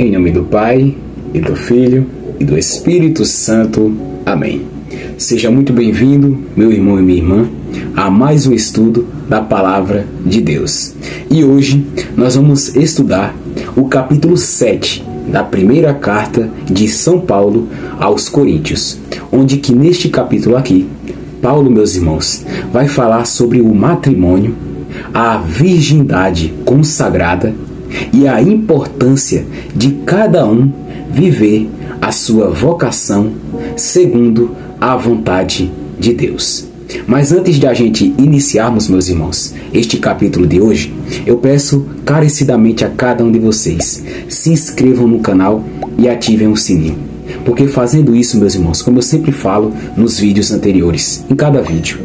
Em nome do Pai, e do Filho, e do Espírito Santo. Amém. Seja muito bem-vindo, meu irmão e minha irmã, a mais um estudo da Palavra de Deus. E hoje nós vamos estudar o capítulo 7 da primeira carta de São Paulo aos Coríntios, onde que neste capítulo aqui, Paulo, meus irmãos, vai falar sobre o matrimônio, a virgindade consagrada e a importância de cada um viver a sua vocação segundo a vontade de Deus. Mas antes de a gente iniciarmos, meus irmãos, este capítulo de hoje, eu peço carecidamente a cada um de vocês, se inscrevam no canal e ativem o sininho. Porque fazendo isso, meus irmãos, como eu sempre falo nos vídeos anteriores, em cada vídeo,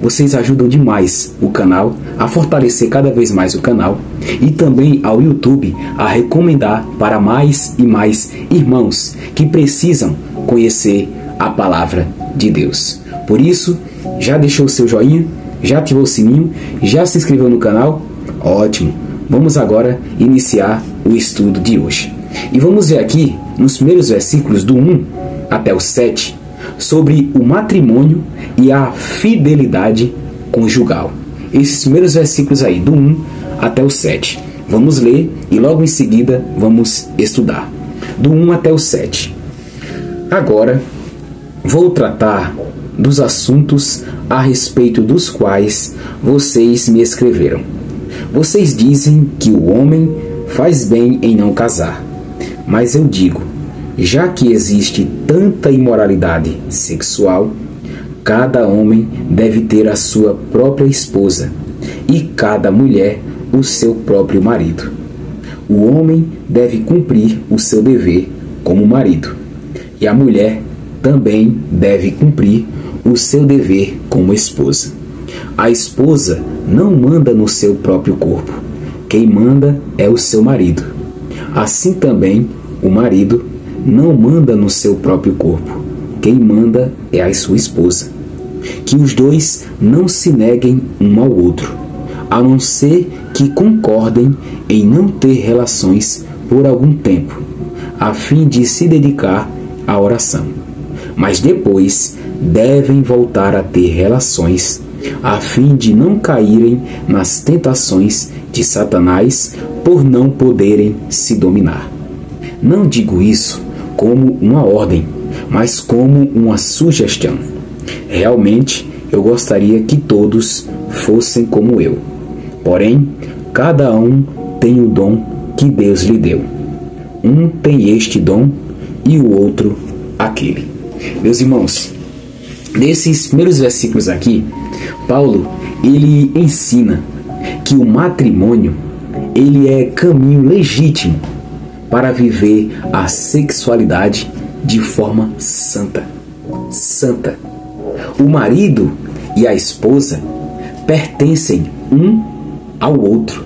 vocês ajudam demais o canal a fortalecer cada vez mais o canal e também ao YouTube a recomendar para mais e mais irmãos que precisam conhecer a palavra de Deus. Por isso, já deixou o seu joinha? Já ativou o sininho? Já se inscreveu no canal? Ótimo! Vamos agora iniciar o estudo de hoje. E vamos ver aqui, nos primeiros versículos do 1 até o 7, sobre o matrimônio e a fidelidade conjugal. Esses primeiros versículos aí, do 1 até o 7. Vamos ler e logo em seguida vamos estudar. Do 1 até o 7. Agora, vou tratar dos assuntos a respeito dos quais vocês me escreveram. Vocês dizem que o homem faz bem em não casar. Mas eu digo, já que existe tanta imoralidade sexual, cada homem deve ter a sua própria esposa e cada mulher o seu próprio marido. O homem deve cumprir o seu dever como marido e a mulher também deve cumprir o seu dever como esposa. A esposa não manda no seu próprio corpo. Quem manda é o seu marido. Assim também, o marido não manda no seu próprio corpo. Quem manda é a sua esposa. Que os dois não se neguem um ao outro, a não ser que concordem em não ter relações por algum tempo, a fim de se dedicar à oração. Mas depois devem voltar a ter relações, a fim de não caírem nas tentações de Satanás por não poderem se dominar. Não digo isso como uma ordem, mas como uma sugestão. Realmente, eu gostaria que todos fossem como eu. Porém, cada um tem o dom que Deus lhe deu. Um tem este dom e o outro aquele. Meus irmãos, nesses primeiros versículos aqui, Paulo, ele ensina que o matrimônio, ele é caminho legítimo para viver a sexualidade de forma santa. Santa. O marido e a esposa pertencem um ao outro.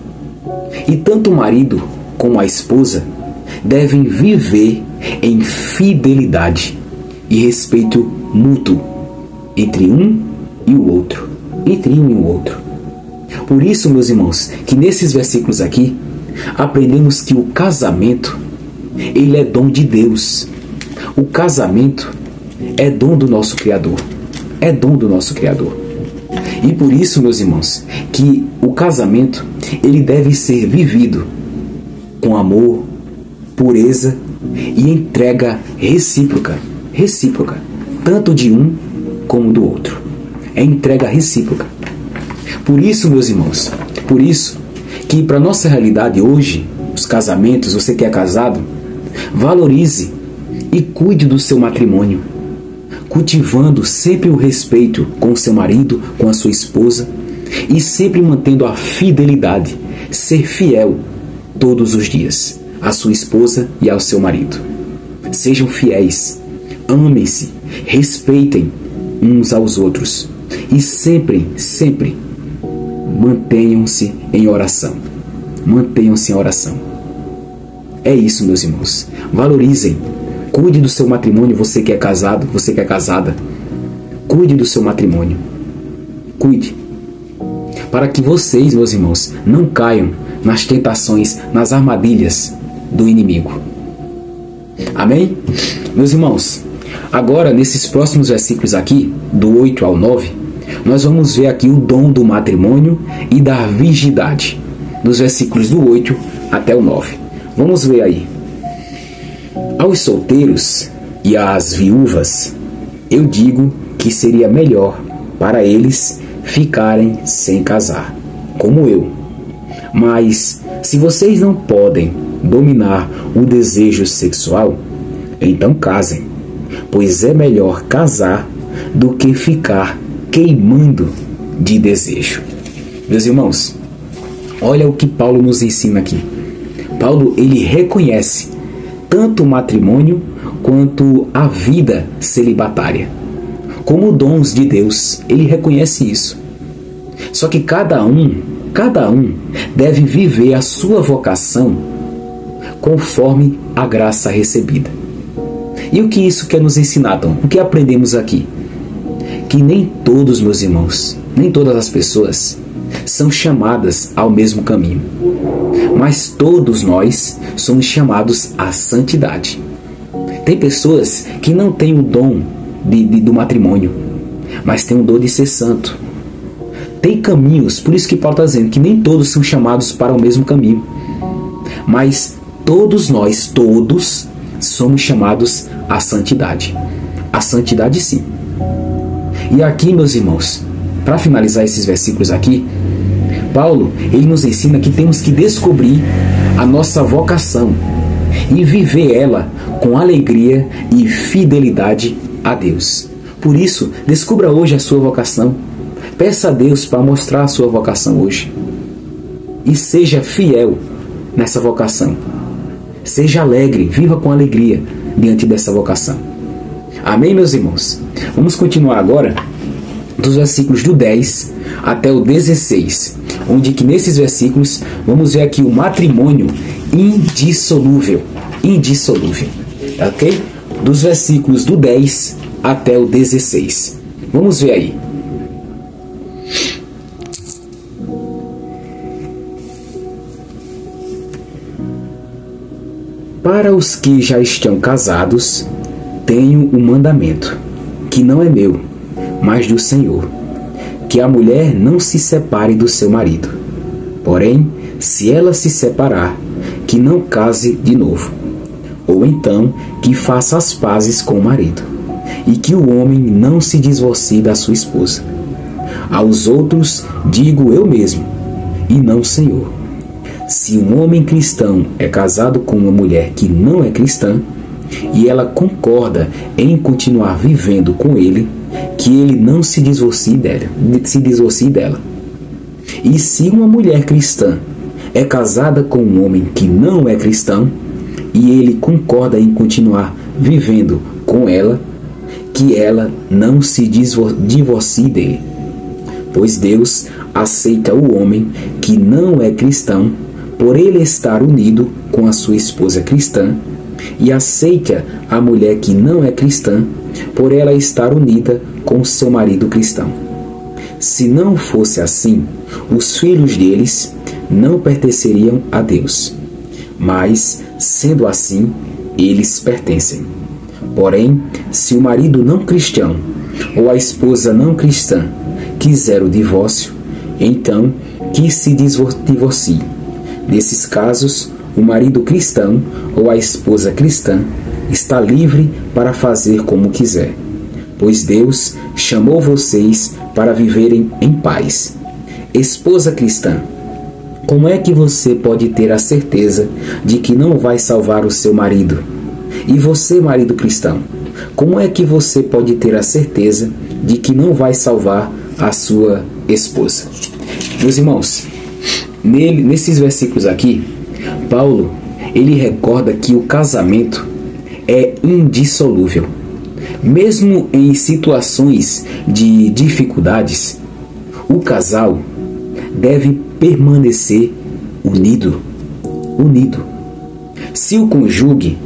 E tanto o marido como a esposa devem viver em fidelidade e respeito mútuo entre um e o outro. Entre um e o outro. Por isso, meus irmãos, que nesses versículos aqui, aprendemos que o casamento, ele é dom de Deus. O casamento é dom do nosso Criador. É dom do nosso Criador. E por isso, meus irmãos, que o casamento, ele deve ser vivido com amor, pureza e entrega recíproca. Recíproca. Tanto de um como do outro. É entrega recíproca. Por isso, meus irmãos, por isso que para nossa realidade hoje, os casamentos, você que é casado, valorize e cuide do seu matrimônio, cultivando sempre o respeito com o seu marido, com a sua esposa e sempre mantendo a fidelidade, ser fiel todos os dias à sua esposa e ao seu marido. Sejam fiéis, amem-se, respeitem uns aos outros e sempre, sempre mantenham-se em oração. Mantenham-se em oração. É isso, meus irmãos. Valorizem. Cuide do seu matrimônio, você que é casado, você que é casada. Cuide do seu matrimônio. Cuide. Para que vocês, meus irmãos, não caiam nas tentações, nas armadilhas do inimigo. Amém? Meus irmãos, agora nesses próximos versículos aqui, do 8 ao 9, nós vamos ver aqui o dom do matrimônio e da virgindade, dos versículos do 8 até o 9. Vamos ver aí. Aos solteiros e às viúvas, eu digo que seria melhor para eles ficarem sem casar, como eu. Mas, se vocês não podem dominar o desejo sexual, então casem, pois é melhor casar do que ficar queimando de desejo. Meus irmãos, olha o que Paulo nos ensina aqui. Paulo, ele reconhece tanto o matrimônio quanto a vida celibatária como dons de Deus. Ele reconhece isso. Só que cada um deve viver a sua vocação conforme a graça recebida. E o que isso quer nos ensinar, então? O que aprendemos aqui? Que nem todos, meus irmãos, nem todas as pessoas são chamadas ao mesmo caminho. Mas todos nós somos chamados à santidade. Tem pessoas que não têm o dom do matrimônio, mas têm o dom de ser santo. Tem caminhos, por isso que Paulo está dizendo que nem todos são chamados para o mesmo caminho. Mas todos nós, todos, somos chamados à santidade. A santidade, sim. E aqui, meus irmãos, para finalizar esses versículos aqui, Paulo, ele nos ensina que temos que descobrir a nossa vocação e viver ela com alegria e fidelidade a Deus. Por isso, descubra hoje a sua vocação. Peça a Deus para mostrar a sua vocação hoje. E seja fiel nessa vocação. Seja alegre, viva com alegria diante dessa vocação. Amém, meus irmãos? Vamos continuar agora dos versículos do 10 até o 16, onde que nesses versículos vamos ver aqui o matrimônio indissolúvel. Indissolúvel. Ok? Dos versículos do 10 até o 16. Vamos ver aí. Para os que já estão casados, tenho um mandamento, que não é meu, mas do Senhor, que a mulher não se separe do seu marido. Porém, se ela se separar, que não case de novo, ou então que faça as pazes com o marido, e que o homem não se divorcie da sua esposa. Aos outros digo eu mesmo, e não o Senhor. Se um homem cristão é casado com uma mulher que não é cristã, e ela concorda em continuar vivendo com ele, que ele não se divorcie dela. E se uma mulher cristã é casada com um homem que não é cristão, e ele concorda em continuar vivendo com ela, que ela não se divorcie dele. Pois Deus aceita o homem que não é cristão por ele estar unido com a sua esposa cristã, e aceita a mulher que não é cristã por ela estar unida com seu marido cristão. Se não fosse assim, os filhos deles não pertenceriam a Deus, mas, sendo assim, eles pertencem. Porém, se o marido não cristão ou a esposa não cristã quiser o divórcio, então que se divorcie. Nesses casos, o marido cristão ou a esposa cristã está livre para fazer como quiser, pois Deus chamou vocês para viverem em paz. Esposa cristã, como é que você pode ter a certeza de que não vai salvar o seu marido? E você, marido cristão, como é que você pode ter a certeza de que não vai salvar a sua esposa? Meus irmãos, nesses versículos aqui, Paulo, ele recorda que o casamento é indissolúvel. Mesmo em situações de dificuldades, o casal deve permanecer unido. Se o cônjuge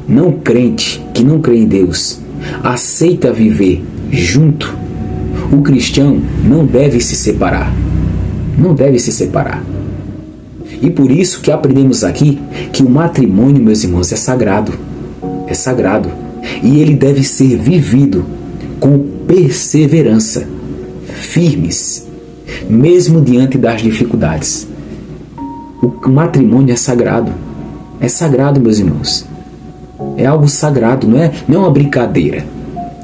não crente, que não crê em Deus, aceita viver junto, o cristão não deve se separar. Não deve se separar. E por isso que aprendemos aqui que o matrimônio, meus irmãos, é sagrado. é sagrado e ele deve ser vivido com perseverança, firmes, mesmo diante das dificuldades. O matrimônio é sagrado. É sagrado, meus irmãos. É algo sagrado, não é uma brincadeira.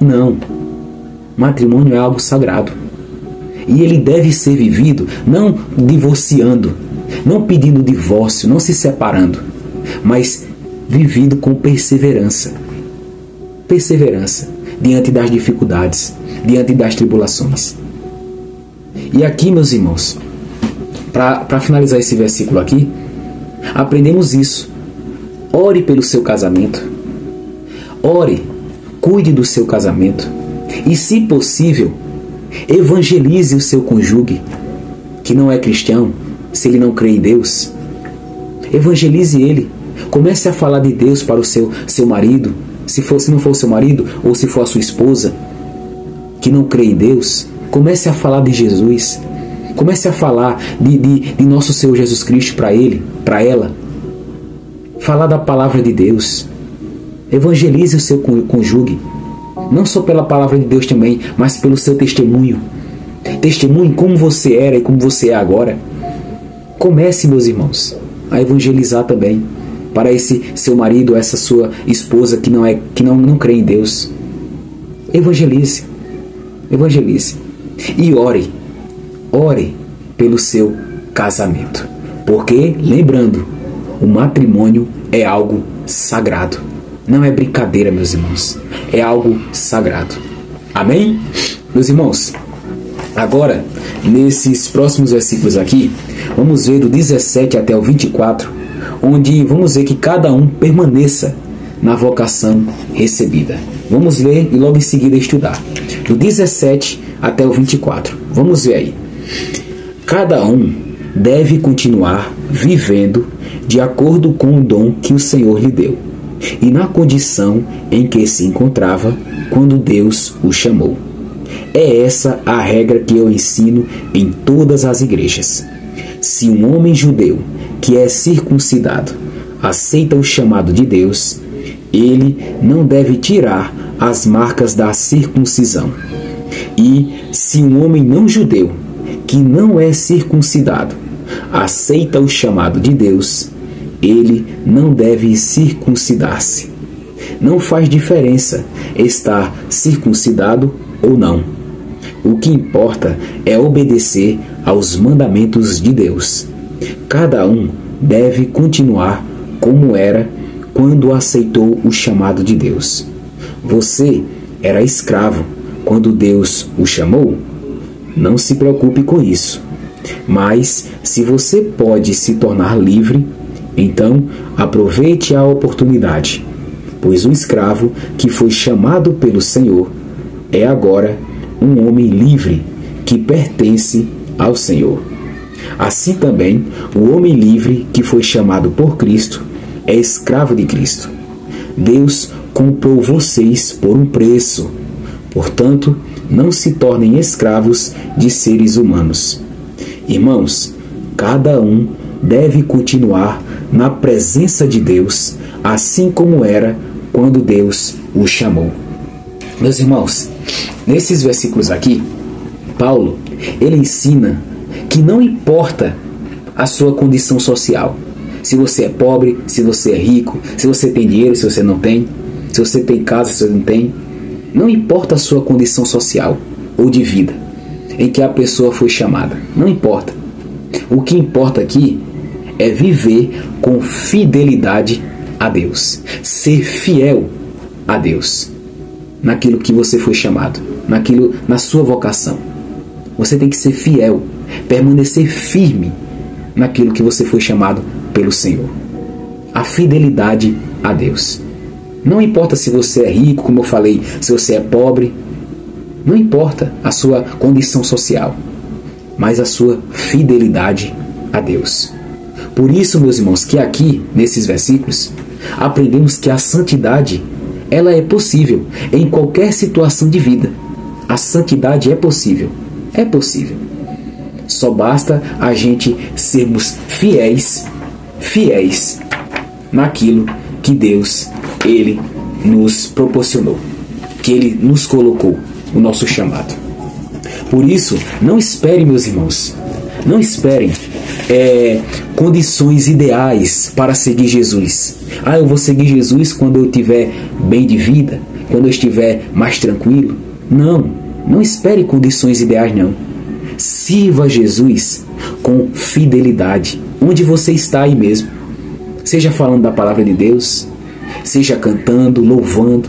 Não. Matrimônio é algo sagrado. E ele deve ser vivido não divorciando, não pedindo divórcio, não se separando, mas vivido com perseverança. Perseverança diante das dificuldades, diante das tribulações. E aqui, meus irmãos, para finalizar esse versículo aqui, aprendemos isso. Ore pelo seu casamento. Ore, cuide do seu casamento. E, se possível, evangelize o seu cônjuge, que não é cristão, se ele não crê em Deus. Evangelize ele. Comece a falar de Deus para o seu marido, se não for o seu marido, ou se for a sua esposa, que não crê em Deus. Comece a falar de Jesus. Comece a falar de nosso Senhor Jesus Cristo para ele, para ela. Falar da palavra de Deus. Evangelize o seu cônjuge. Não só pela palavra de Deus também, mas pelo seu testemunho. Testemunhe como você era e como você é agora. Comece, meus irmãos, a evangelizar também para esse seu marido, essa sua esposa que não crê em Deus. Evangelize. Evangelize. E ore. Ore pelo seu casamento. Porque, lembrando, o matrimônio é algo sagrado. Não é brincadeira, meus irmãos. É algo sagrado. Amém? Meus irmãos, agora, nesses próximos versículos aqui, vamos ver do 17 até o 24, onde vamos ver que cada um permaneça na vocação recebida. Vamos ler e logo em seguida estudar. Do 17 até o 24. Vamos ver aí. Cada um deve continuar vivendo de acordo com o dom que o Senhor lhe deu e na condição em que se encontrava quando Deus o chamou. É essa a regra que eu ensino em todas as igrejas. Se um homem judeu que é circuncidado aceita o chamado de Deus, ele não deve tirar as marcas da circuncisão. E se um homem não judeu que não é circuncidado aceita o chamado de Deus, ele não deve circuncidar-se. Não faz diferença estar circuncidado ou não. O que importa é obedecer aos mandamentos de Deus. Cada um deve continuar como era quando aceitou o chamado de Deus. Você era escravo quando Deus o chamou? Não se preocupe com isso. Mas, se você pode se tornar livre, então aproveite a oportunidade, pois o escravo que foi chamado pelo Senhor é agora um homem livre que pertence ao Senhor. Assim também, o homem livre que foi chamado por Cristo é escravo de Cristo. Deus comprou vocês por um preço. Portanto, não se tornem escravos de seres humanos. Irmãos, cada um deve continuar na presença de Deus, assim como era quando Deus o chamou. Meus irmãos, nesses versículos aqui, Paulo, ele ensina que não importa a sua condição social. Se você é pobre, se você é rico, se você tem dinheiro, se você não tem, se você tem casa, se você não tem. Não importa a sua condição social ou de vida em que a pessoa foi chamada. Não importa. O que importa aqui é viver com fidelidade a Deus. Ser fiel a Deus naquilo que você foi chamado, na sua vocação. Você tem que ser fiel, permanecer firme naquilo que você foi chamado pelo Senhor. A fidelidade a Deus. Não importa se você é rico, como eu falei, se você é pobre. Não importa a sua condição social, mas a sua fidelidade a Deus. Por isso, meus irmãos, que aqui, nesses versículos, aprendemos que a santidade, ela é possível em qualquer situação de vida. A santidade é possível. É possível. Só basta a gente sermos fiéis naquilo que Deus, Ele nos proporcionou, que Ele nos colocou, o nosso chamado. Por isso, não esperem, meus irmãos, não esperem condições ideais para seguir Jesus. Eu vou seguir Jesus quando eu estiver bem de vida, quando eu estiver mais tranquilo. Não espere condições ideais, não. Sirva Jesus com fidelidade, onde você está aí mesmo. Seja falando da palavra de Deus, seja cantando, louvando.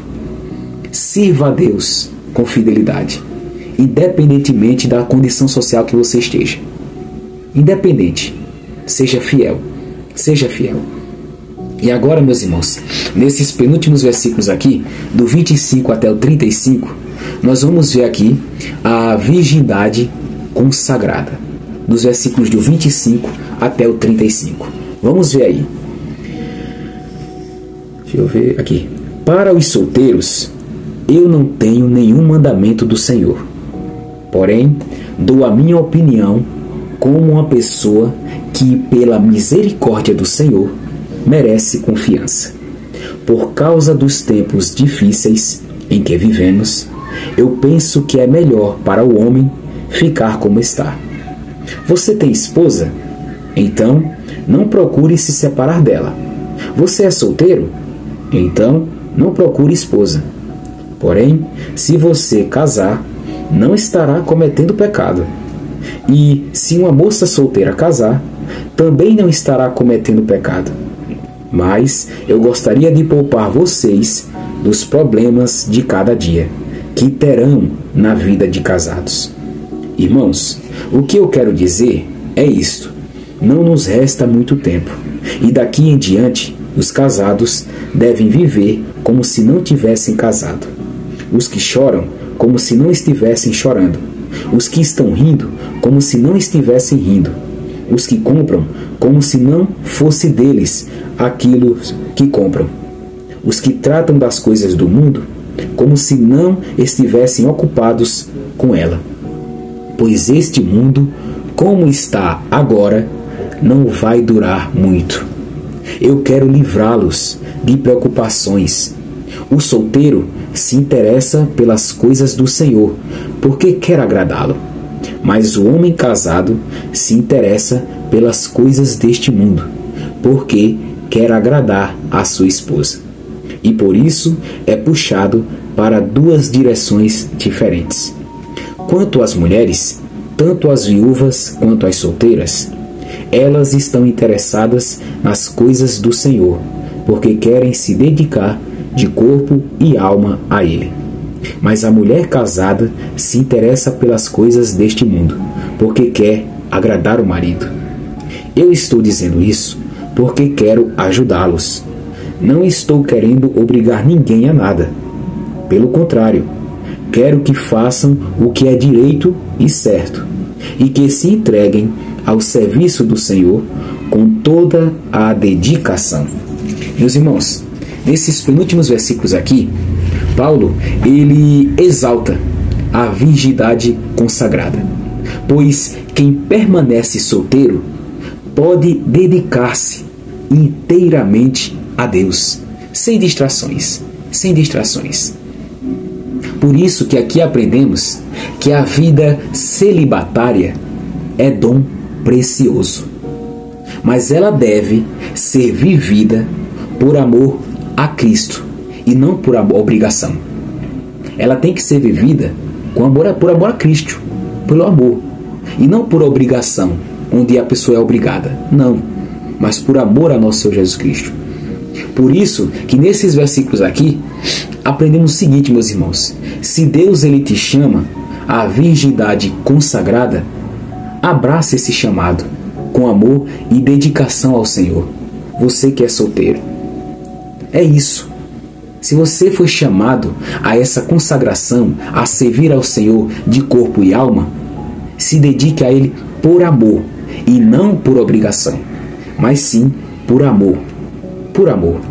Sirva a Deus com fidelidade, independentemente da condição social que você esteja. Independente, seja fiel, seja fiel. E agora, meus irmãos, nesses penúltimos versículos aqui, do 25 até o 35, nós vamos ver aqui a virgindade consagrada, dos versículos do 25 até o 35. Vamos ver aí. Deixa eu ver aqui. Para os solteiros, eu não tenho nenhum mandamento do Senhor. Porém, dou a minha opinião como uma pessoa que, pela misericórdia do Senhor, merece confiança. Por causa dos tempos difíceis em que vivemos, eu penso que é melhor para o homem ficar como está. Você tem esposa? Então, não procure se separar dela. Você é solteiro? Então, não procure esposa. Porém, se você casar, não estará cometendo pecado. E se uma moça solteira casar, também não estará cometendo pecado. Mas eu gostaria de poupar vocês dos problemas de cada dia que terão na vida de casados. Irmãos, o que eu quero dizer é isto: não nos resta muito tempo, e daqui em diante os casados devem viver como se não tivessem casado. Os que choram como se não estivessem chorando. Os que estão rindo como se não estivessem rindo. Os que compram como se não fosse deles aquilo que compram. Os que tratam das coisas do mundo como se não estivessem ocupados com ela. Pois este mundo, como está agora, não vai durar muito. Eu quero livrá-los de preocupações. O solteiro se interessa pelas coisas do Senhor, porque quer agradá-lo. Mas o homem casado se interessa pelas coisas deste mundo, porque quer agradar a sua esposa. E por isso é puxado para duas direções diferentes. Quanto às mulheres, tanto as viúvas quanto as solteiras, elas estão interessadas nas coisas do Senhor, porque querem se dedicar de corpo e alma a Ele. Mas a mulher casada se interessa pelas coisas deste mundo, porque quer agradar o marido. Eu estou dizendo isso porque quero ajudá-los. Não estou querendo obrigar ninguém a nada. Pelo contrário, quero que façam o que é direito e certo, e que se entreguem ao serviço do Senhor com toda a dedicação. Meus irmãos, nesses penúltimos versículos aqui, Paulo, ele exalta a virgindade consagrada, pois quem permanece solteiro pode dedicar-se inteiramente a Deus, sem distrações, sem distrações. Por isso que aqui aprendemos que a vida celibatária é dom precioso, mas ela deve ser vivida por amor a Cristo e não por obrigação. Ela tem que ser vivida por amor a Cristo, pelo amor, e não por obrigação, onde a pessoa é obrigada. Não, mas por amor a nosso Senhor Jesus Cristo. Por isso que nesses versículos aqui aprendemos o seguinte, meus irmãos: se Deus ele te chama à virgindade consagrada, abraça esse chamado com amor e dedicação ao Senhor. Você que é solteiro, é isso. Se você foi chamado a essa consagração, a servir ao Senhor de corpo e alma, se dedique a Ele por amor e não por obrigação, mas sim por amor. Por amor.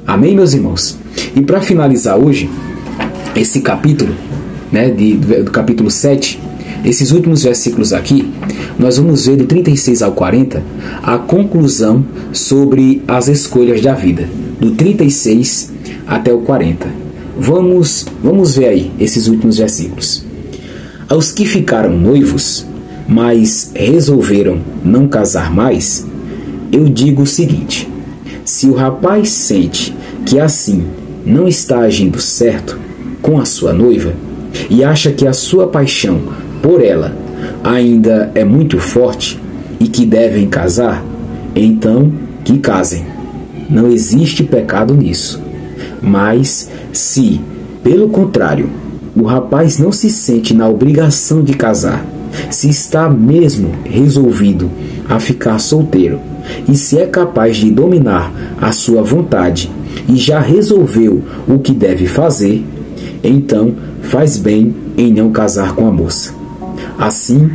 Amém, meus irmãos? E para finalizar hoje, esse capítulo, do capítulo 7, esses últimos versículos aqui, nós vamos ver do 36 ao 40 a conclusão sobre as escolhas da vida. Do 36 até o 40. Vamos ver aí esses últimos versículos. Aos que ficaram noivos, mas resolveram não casar mais, eu digo o seguinte: se o rapaz sente que assim não está agindo certo com a sua noiva e acha que a sua paixão por ela ainda é muito forte e que devem casar, então que casem. Não existe pecado nisso. Mas se, pelo contrário, o rapaz não se sente na obrigação de casar, se está mesmo resolvido a ficar solteiro e se é capaz de dominar a sua vontade e já resolveu o que deve fazer, então faz bem em não casar com a moça. Assim,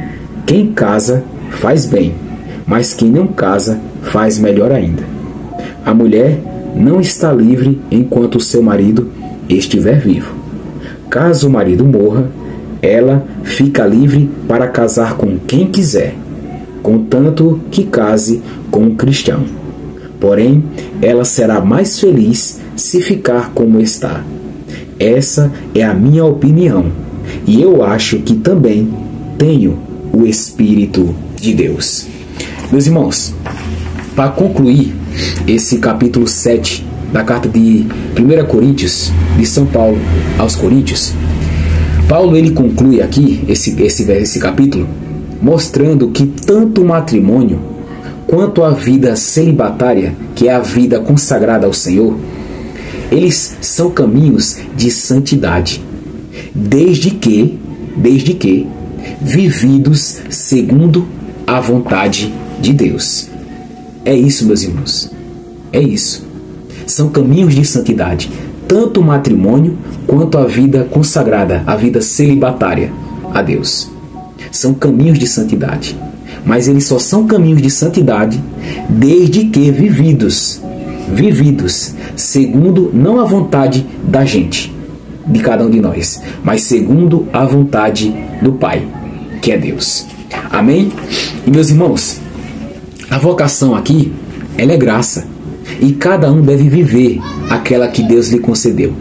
quem casa faz bem, mas quem não casa faz melhor ainda. A mulher não está livre enquanto o seu marido estiver vivo. Caso o marido morra, ela fica livre para casar com quem quiser, contanto que case com um cristão. Porém, ela será mais feliz se ficar como está. Essa é a minha opinião, e eu acho que também tenho o Espírito de Deus. Meus irmãos, para concluir esse capítulo 7 da carta de 1 Coríntios, de São Paulo aos Coríntios, Paulo ele conclui aqui esse capítulo mostrando que tanto o matrimônio quanto a vida celibatária, que é a vida consagrada ao Senhor, eles são caminhos de santidade, desde que vividos segundo a vontade de Deus. É isso, meus irmãos. É isso. São caminhos de santidade, tanto o matrimônio quanto a vida consagrada, a vida celibatária a Deus. São caminhos de santidade. Mas eles só são caminhos de santidade desde que vividos segundo não a vontade da gente, de cada um de nós, mas segundo a vontade do Pai, que é Deus. Amém? E meus irmãos, a vocação aqui, ela é graça, e cada um deve viver aquela que Deus lhe concedeu.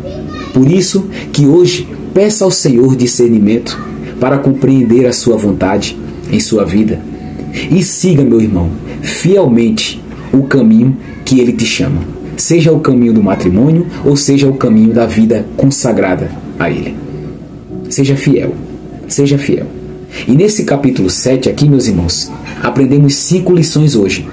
Por isso que hoje peça ao Senhor discernimento para compreender a sua vontade em sua vida, e siga, meu irmão, fielmente o caminho que Ele te chama, seja o caminho do matrimônio ou seja o caminho da vida consagrada a Ele. Seja fiel, seja fiel. E nesse capítulo 7 aqui, meus irmãos, aprendemos 5 lições hoje.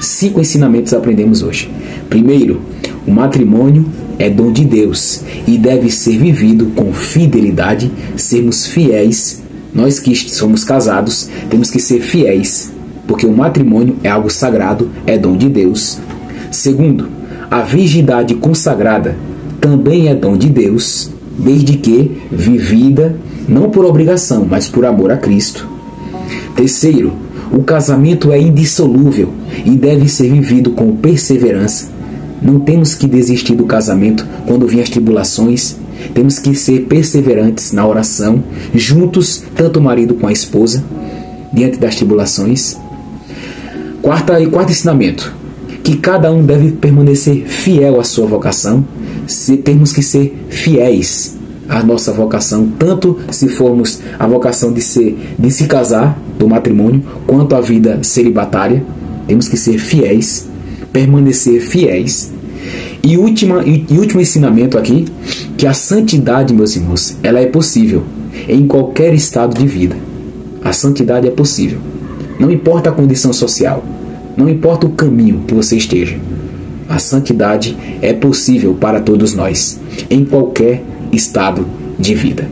5 ensinamentos aprendemos hoje. Primeiro, o matrimônio é dom de Deus e deve ser vivido com fidelidade, sermos fiéis. Nós que somos casados temos que ser fiéis, porque o matrimônio é algo sagrado, é dom de Deus. Segundo, a virgindade consagrada também é dom de Deus, desde que vivida não por obrigação, mas por amor a Cristo. Terceiro, o casamento é indissolúvel e deve ser vivido com perseverança. Não temos que desistir do casamento quando vêm as tribulações. Temos que ser perseverantes na oração, juntos, tanto o marido com a esposa, diante das tribulações. Quarto ensinamento, que cada um deve permanecer fiel à sua vocação. Temos que ser fiéis à nossa vocação, tanto se formos a vocação de se casar, do matrimônio, quanto a vida celibatária. Temos que ser fiéis, permanecer fiéis. E último ensinamento aqui, que a santidade, meus irmãos, ela é possível em qualquer estado de vida. A santidade é possível. Não importa a condição social, não importa o caminho que você esteja. A santidade é possível para todos nós, em qualquer estado de vida.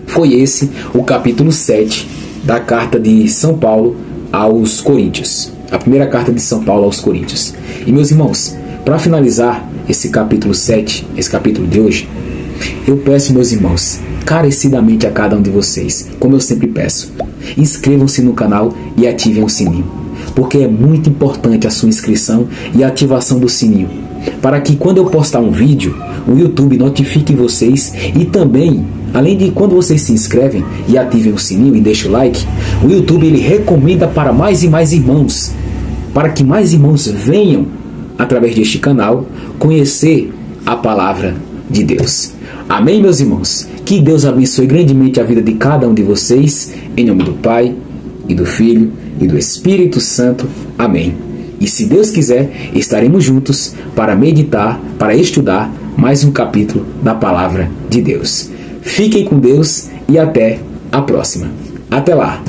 Foi esse o capítulo 7 da carta de São Paulo aos Coríntios. A primeira carta de São Paulo aos Coríntios. E meus irmãos, para finalizar esse capítulo 7, esse capítulo de hoje, eu peço, meus irmãos, carecidamente a cada um de vocês, como eu sempre peço, inscrevam-se no canal e ativem o sininho, porque é muito importante a sua inscrição e a ativação do sininho, para que quando eu postar um vídeo, o YouTube notifique vocês. E também, além de quando vocês se inscrevem e ativem o sininho e deixem o like, o YouTube ele recomenda para mais e mais irmãos, para que mais irmãos venham através deste canal conhecer a palavra de Deus. Amém, meus irmãos? Que Deus abençoe grandemente a vida de cada um de vocês, em nome do Pai, e do Filho, e do Espírito Santo. Amém. E se Deus quiser, estaremos juntos para meditar, para estudar mais um capítulo da palavra de Deus. Fiquem com Deus e até a próxima. Até lá!